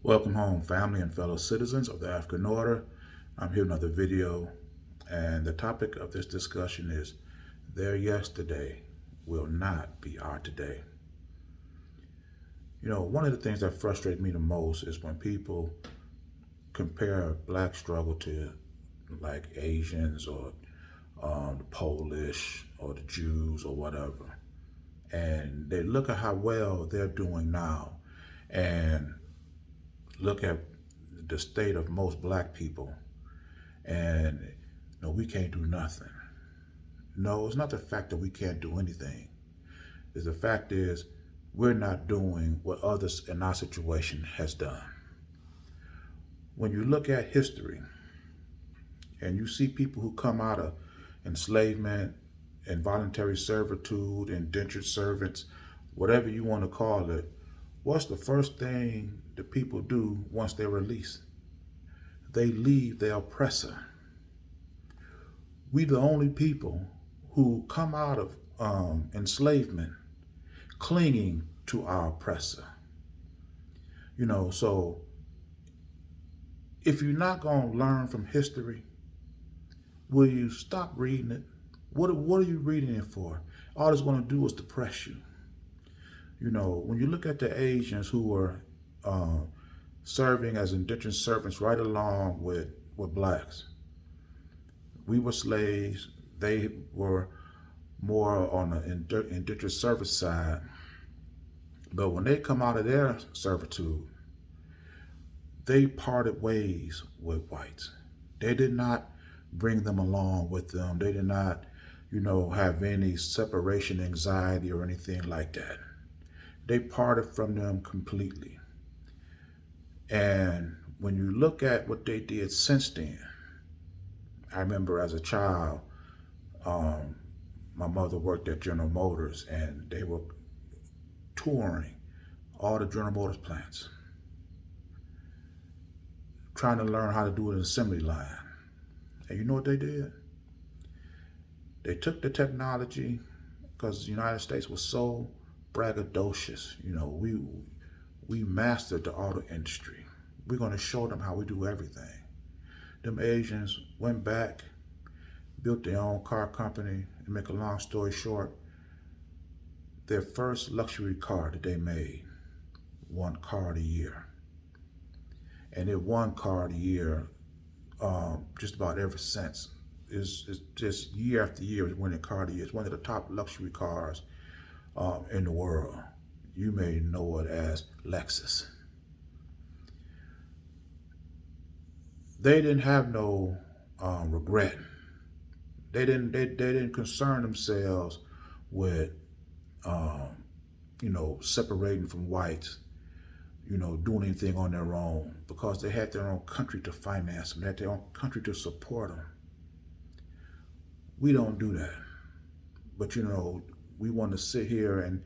Welcome home, family and fellow citizens of the African Order. I'm here with another video, and the topic of this discussion is their yesterday will not be our today. You know, one of the things that frustrates me the most is when people compare black struggle to like Asians or the Polish or the Jews or whatever. And they look at how well they're doing now and look at the state of most black people and we can't do nothing. No, it's not the fact that we can't do anything. It's the fact is we're not doing what others in our situation has done. When you look at history and you see people who come out of enslavement, involuntary servitude, indentured servants, whatever you want to call it, what's the first thing the people do once they're released? They leave their oppressor. We the only people who come out of enslavement clinging to our oppressor. So if you're not going to learn from history, will you stop reading it? What are you reading it for? All it's going to do is depress you. When you look at the Asians who were serving as indentured servants right along with blacks, we were slaves. They were more on the indentured service side. But when they come out of their servitude, they parted ways with whites. They did not bring them along with them. They did not, have any separation anxiety or anything like that. They parted from them completely. And when you look at what they did since then, I remember as a child, my mother worked at General Motors and they were touring all the General Motors plants, trying to learn how to do an assembly line. And you know what they did? They took the technology, because the United States was so braggadocious. We mastered the auto industry. We're going to show them how we do everything. Them Asians went back, built their own car company, and make a long story short, their first luxury car that they made won car of the year. And it won car of the year just about ever since. It's just year after year it's winning car of the year. It's one of the top luxury cars in the world. You may know it as Lexus. They didn't have no regret. They didn't concern themselves with separating from whites, doing anything on their own, because they had their own country to finance them. They had their own country to support them. We don't do that. But we want to sit here and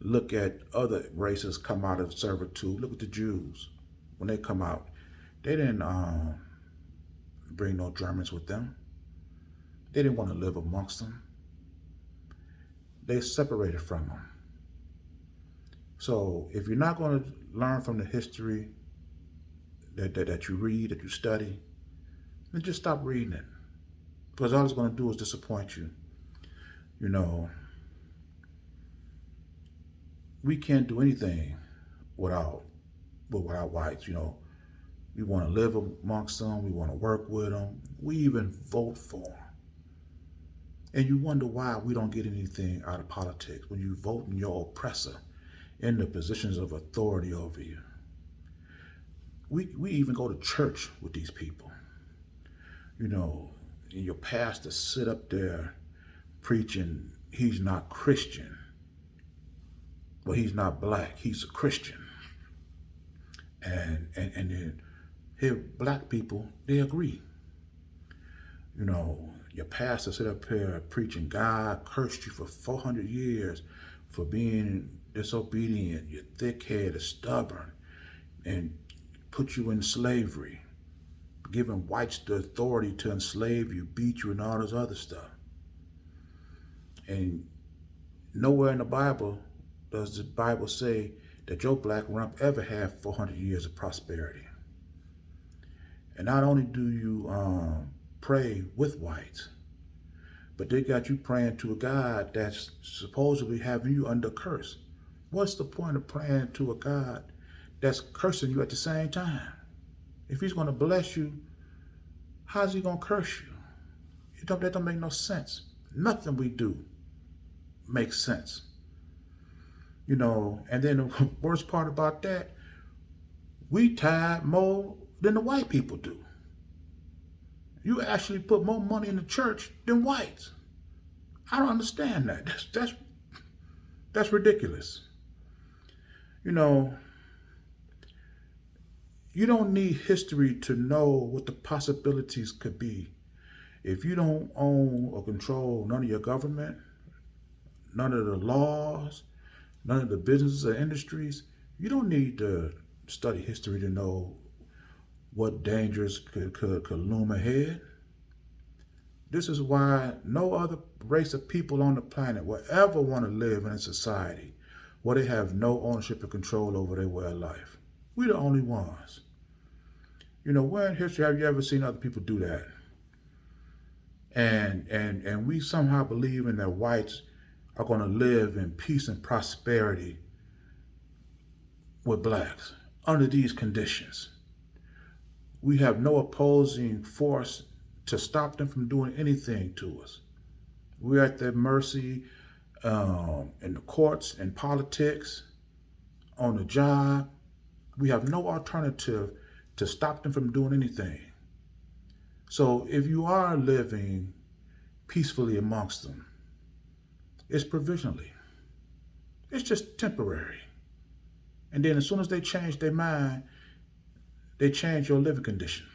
look at other races come out of servitude. Look at the Jews. When they come out, they didn't bring no Germans with them. They didn't want to live amongst them. They separated from them. So if you're not going to learn from the history that you read, that you study, then just stop reading it. Because all it's going to do is disappoint you. We can't do anything without whites. We want to live amongst them. We want to work with them. We even vote for them. And you wonder why we don't get anything out of politics when you vote in your oppressor in the positions of authority over you. We even go to church with these people. And your pastor sit up there preaching he's not Christian, but he's not black, he's a Christian. And then here black people, they agree. Your pastor sit up here preaching God cursed you for 400 years for being disobedient, you're thick-headed, stubborn, and put you in slavery, giving whites the authority to enslave you, beat you, and all this other stuff. And nowhere in the Bible does the Bible say that your black rump ever had 400 years of prosperity. And not only do you pray with whites, but they got you praying to a God that's supposedly having you under curse. What's the point of praying to a God that's cursing you at the same time? If he's going to bless you, how's he going to curse you? That don't make no sense. Nothing we do makes sense. You know, and then the worst part about that, we tithe more than the white people do. You actually put more money in the church than whites. I don't understand that. That's ridiculous. You know, you don't need history to know what the possibilities could be. If you don't own or control none of your government, none of the laws, none of the businesses or industries, you don't need to study history to know what dangers could loom ahead. This is why no other race of people on the planet will ever want to live in a society where they have no ownership or control over their way of life. We're the only ones. You know, where in history have you ever seen other people do that? And we somehow believe in that whites are going to live in peace and prosperity with blacks under these conditions. We have no opposing force to stop them from doing anything to us. We're at their mercy in the courts, in politics, on the job. We have no alternative to stop them from doing anything. So if you are living peacefully amongst them, it's provisionally. It's just temporary. And then as soon as they change their mind, they change your living condition.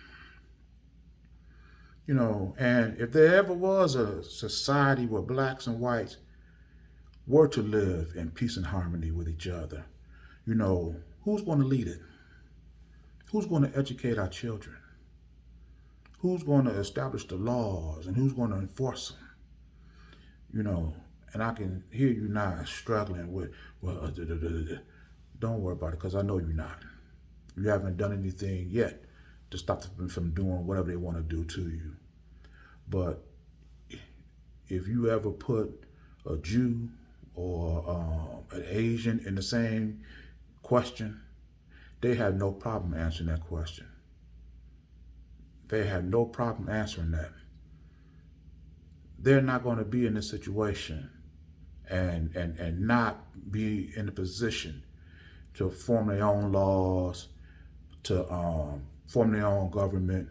You know, and if there ever was a society where blacks and whites were to live in peace and harmony with each other, you know, who's going to lead it? Who's going to educate our children? Who's going to establish the laws and who's going to enforce them? You know, and I can hear you now struggling with, well, don't worry about it because I know you're not. You haven't done anything yet to stop them from doing whatever they want to do to you. But if you ever put a Jew or an Asian in the same question, they have no problem answering that question. They have no problem answering that. They're not going to be in this situation and not be in a position to form their own laws, to form their own government.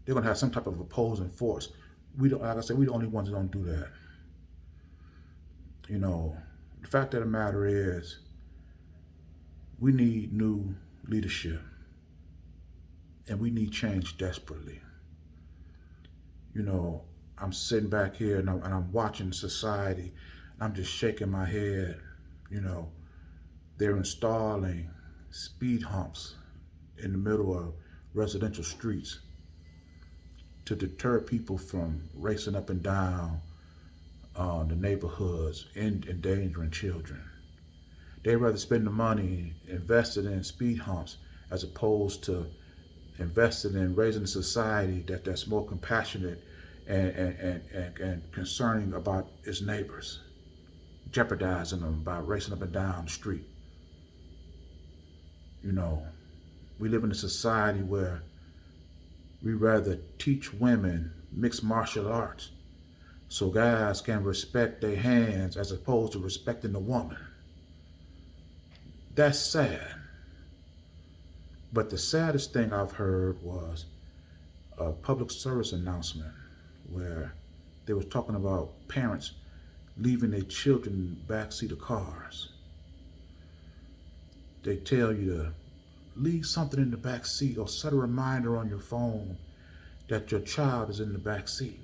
They're going to have some type of opposing force. We don't, like I said, we're the only ones that don't do that. You know, the fact of the matter is, we need new leadership, and we need change desperately. You know, I'm sitting back here and I'm watching society. I'm just shaking my head. You know, they're installing speed humps in the middle of residential streets to deter people from racing up and down the neighborhoods and endangering children. They'd rather spend the money invested in speed humps as opposed to invested in raising a society that's more compassionate and concerning about its neighbors, jeopardizing them by racing up and down the street. You know, we live in a society where we rather teach women mixed martial arts so guys can respect their hands as opposed to respecting the woman. That's sad. But the saddest thing I've heard was a public service announcement where they were talking about parents leaving their children in the backseat of cars. They tell you to leave something in the back seat or set a reminder on your phone that your child is in the back seat.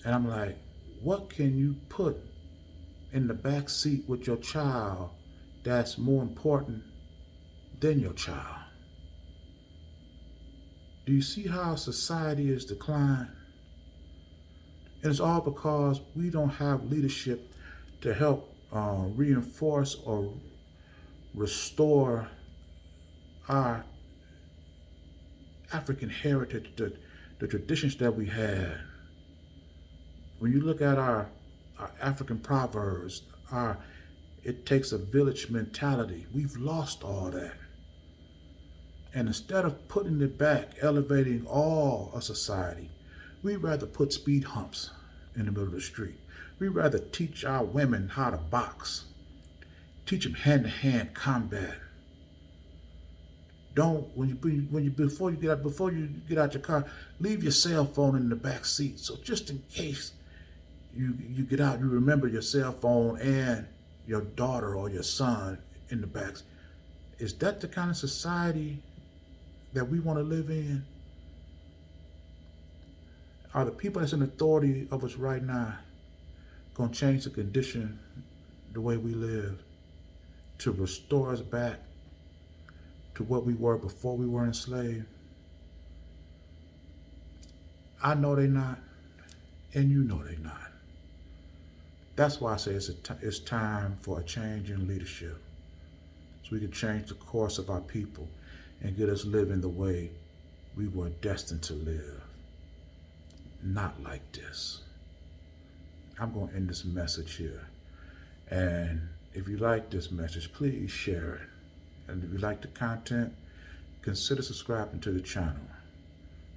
And I'm like, what can you put in the back seat with your child that's more important than your child? Do you see how society is declining? And it's all because we don't have leadership to help reinforce or restore our African heritage, the traditions that we had. When you look at our African proverbs, it takes a village mentality. We've lost all that. And instead of putting it back, elevating all of society, we'd rather put speed humps in the middle of the street. We'd rather teach our women how to box, teach them hand-to-hand combat. Don't before you get out your car, leave your cell phone in the back seat. So just in case you get out, you remember your cell phone and your daughter or your son in the back. Is that the kind of society that we want to live in? Are the people that's in authority of us right now going to change the condition, the way we live, to restore us back to what we were before we were enslaved? I know they're not, and you know they're not. That's why I say it's time for a change in leadership, so we can change the course of our people and get us living the way we were destined to live. Not like this. I'm going to end this message here. And if you like this message, please share it. And if you like the content, consider subscribing to the channel.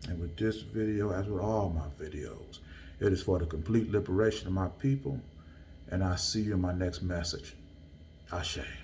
And with this video, as with all my videos, it is for the complete liberation of my people. And I'll see you in my next message. Ashe.